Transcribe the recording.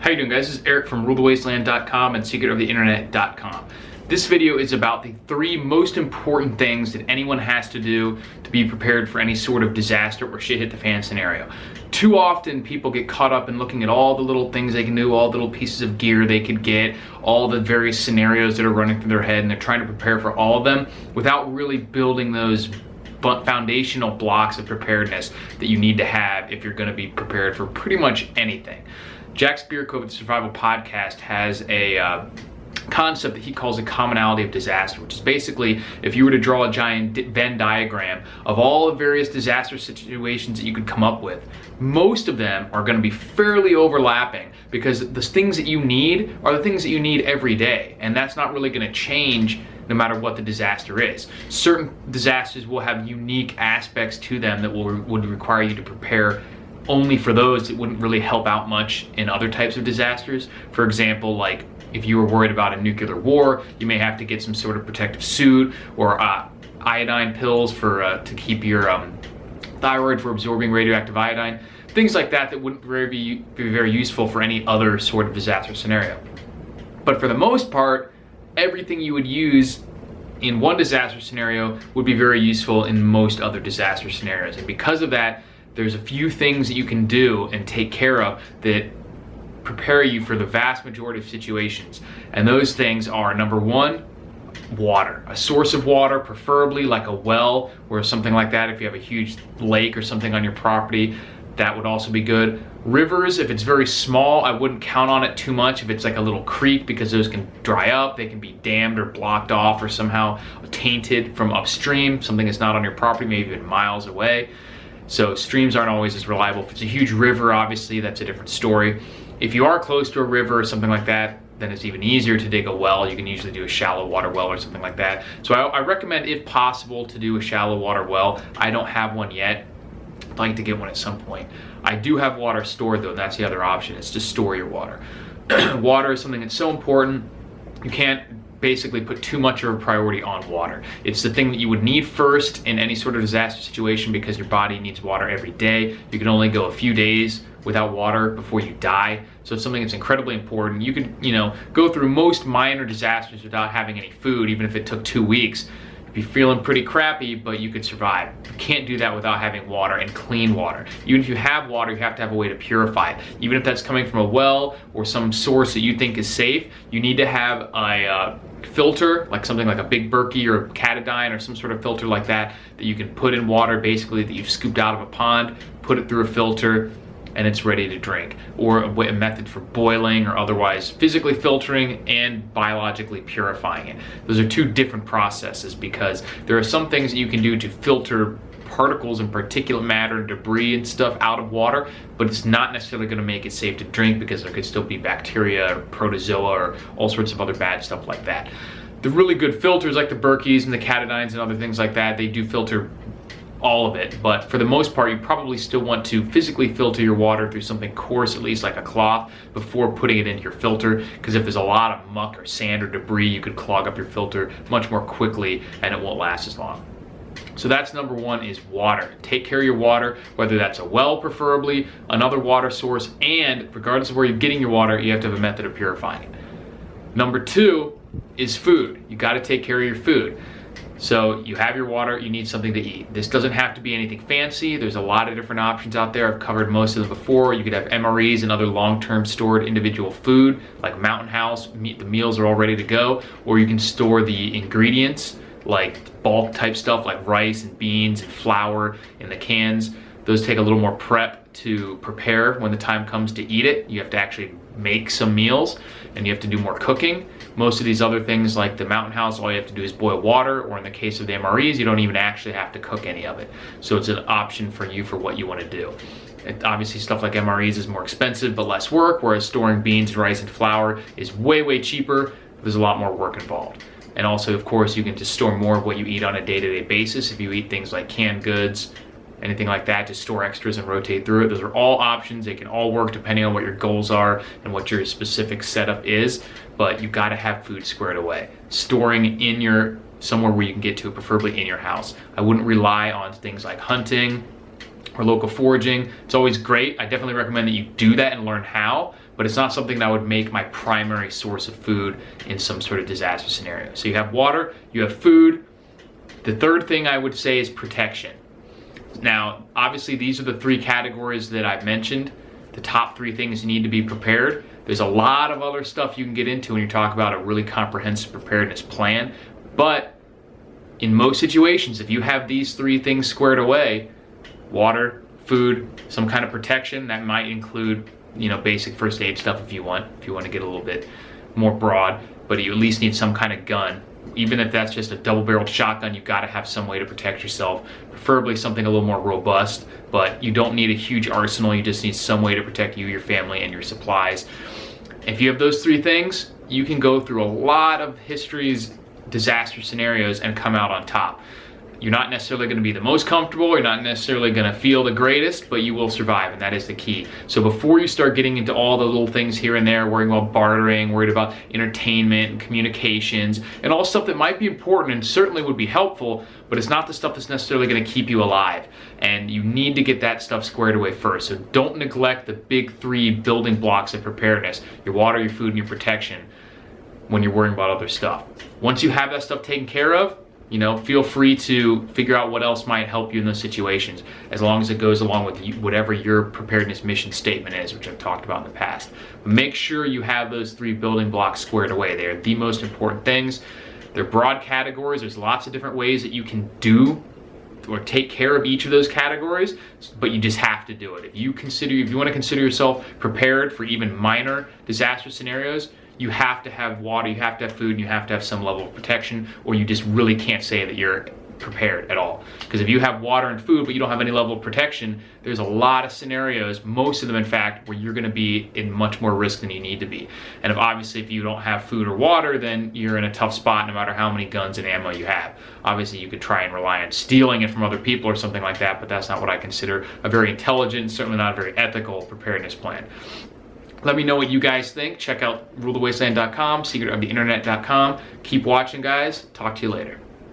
How you doing, guys? This is Eric from RuleTheWasteland.com and SecretOfTheInternet.com. This video is about the 3 most important things that anyone has to do to be prepared for any sort of disaster or shit hit the fan scenario. Too often people get caught up in looking at all the little things they can do, all the little pieces of gear they could get, all the various scenarios that are running through their head, and they're trying to prepare for all of them without really building those foundational blocks of preparedness that you need to have if you're going to be prepared for pretty much anything. Jack Spirko of the Survival Podcast has a concept that he calls a commonality of disaster, which is basically if you were to draw a giant Venn diagram of all the various disaster situations that you could come up with, most of them are going to be fairly overlapping because the things that you need are the things that you need every day, and that's not really going to change no matter what the disaster is. Certain disasters will have unique aspects to them that would require you to prepare only for those. It wouldn't really help out much in other types of disasters. For example, like if you were worried about a nuclear war, you may have to get some sort of protective suit or iodine pills for to keep your thyroid for absorbing radioactive iodine. Things like that that wouldn't be very useful for any other sort of disaster scenario. But for the most part, everything you would use in one disaster scenario would be very useful in most other disaster scenarios. And because of that, there's a few things that you can do and take care of that prepare you for the vast majority of situations. And those things are, number 1, water. A source of water, preferably like a well or something like that. If you have a huge lake or something on your property, that would also be good. Rivers, if it's very small, I wouldn't count on it too much if it's like a little creek, because those can dry up, they can be dammed or blocked off or somehow tainted from upstream, something that's not on your property, maybe even miles away. So streams aren't always as reliable. If it's a huge river, obviously that's a different story. If you are close to a river or something like that, then it's even easier to dig a well. You can usually do a shallow water well or something like that. So I recommend, if possible, to do a shallow water well. I don't have one yet. I'd like to get one at some point. I do have water stored though, and that's the other option, is to store your water. Water is something that's so important. You can't basically put too much of a priority on water. It's the thing that you would need first in any sort of disaster situation, because your body needs water every day. You can only go a few days without water before you die. So it's something that's incredibly important. You could, go through most minor disasters without having any food, even if it took 2 weeks. You'd be feeling pretty crappy, but you could survive. You can't do that without having water, and clean water. Even if you have water, you have to have a way to purify it. Even if that's coming from a well or some source that you think is safe, you need to have a filter, like something like a Big Berkey or a Katadyn or some sort of filter like that, that you can put in water, basically, that you've scooped out of a pond, put it through a filter, and it's ready to drink. Or a method for boiling or otherwise physically filtering and biologically purifying it. Those are 2 different processes, because there are some things that you can do to filter particles and particulate matter and debris and stuff out of water, but it's not necessarily going to make it safe to drink, because there could still be bacteria or protozoa or all sorts of other bad stuff like that. The really good filters like the Berkeys and the Katadyns and other things like that, they do filter all of it, but for the most part you probably still want to physically filter your water through something coarse, at least like a cloth, before putting it into your filter, because if there's a lot of muck or sand or debris, you could clog up your filter much more quickly and it won't last as long. So that's number 1, is water. Take care of your water, whether that's a well preferably, another water source, and regardless of where you're getting your water, you have to have a method of purifying it. Number 2 is food. You got to take care of your food. So you have your water, you need something to eat. This doesn't have to be anything fancy. There's a lot of different options out there. I've covered most of them before. You could have MREs and other long-term stored individual food, like Mountain House. The meals are all ready to go. Or you can store the ingredients, like bulk type stuff like rice and beans and flour in the cans. Those take a little more prep to prepare when the time comes to eat it. You have to actually make some meals, and you have to do more cooking. Most of these other things like the Mountain House, all you have to do is boil water, or in the case of the MREs, you don't even actually have to cook any of it. So it's an option for you for what you want to do. Obviously stuff like MREs is more expensive but less work, whereas storing beans, rice, and flour is way cheaper. There's a lot more work involved. And also, of course, you can just store more of what you eat on a day-to-day basis. If you eat things like canned goods, anything like that, to store extras and rotate through it. Those are all options. They can all work depending on what your goals are and what your specific setup is, but you got to have food squared away. Storing somewhere where you can get to it, preferably in your house. I wouldn't rely on things like hunting or local foraging. It's always great. I definitely recommend that you do that and learn how, but it's not something that would make my primary source of food in some sort of disaster scenario. So you have water, you have food. The third thing I would say is protection. Now, obviously these are the three categories that I've mentioned, the top three things you need to be prepared. There's a lot of other stuff you can get into when you talk about a really comprehensive preparedness plan, but in most situations, if you have these three things squared away, water, food, some kind of protection, that might include, you know, basic first aid stuff if you want to get a little bit more broad, but you at least need some kind of gun. Even if that's just a double-barreled shotgun, you've got to have some way to protect yourself, preferably something a little more robust, but you don't need a huge arsenal, you just need some way to protect you, your family, and your supplies. If you have those three things, you can go through a lot of history's disaster scenarios and come out on top. You're not necessarily going to be the most comfortable, you're not necessarily going to feel the greatest, but you will survive, and that is the key. So before you start getting into all the little things here and there, worrying about bartering, worried about entertainment and communications, and all stuff that might be important and certainly would be helpful, but it's not the stuff that's necessarily going to keep you alive. And you need to get that stuff squared away first. So don't neglect the big three building blocks of preparedness: your water, your food, and your protection when you're worrying about other stuff. Once you have that stuff taken care of, you know, feel free to figure out what else might help you in those situations, as long as it goes along with whatever your preparedness mission statement is, which I've talked about in the past. But make sure you have those three building blocks squared away. They are the most important things. They're broad categories. There's lots of different ways that you can do or take care of each of those categories, but you just have to do it. If you want to consider yourself prepared for even minor disaster scenarios, you have to have water, you have to have food, and you have to have some level of protection, or you just really can't say that you're prepared at all. Because if you have water and food, but you don't have any level of protection, there's a lot of scenarios, most of them in fact, where you're gonna be in much more risk than you need to be. And obviously if you don't have food or water, then you're in a tough spot no matter how many guns and ammo you have. Obviously you could try and rely on stealing it from other people or something like that, but that's not what I consider a very intelligent, certainly not a very ethical preparedness plan. Let me know what you guys think. Check out rulethewasteland.com, secretoftheinternet.com. Keep watching, guys. Talk to you later.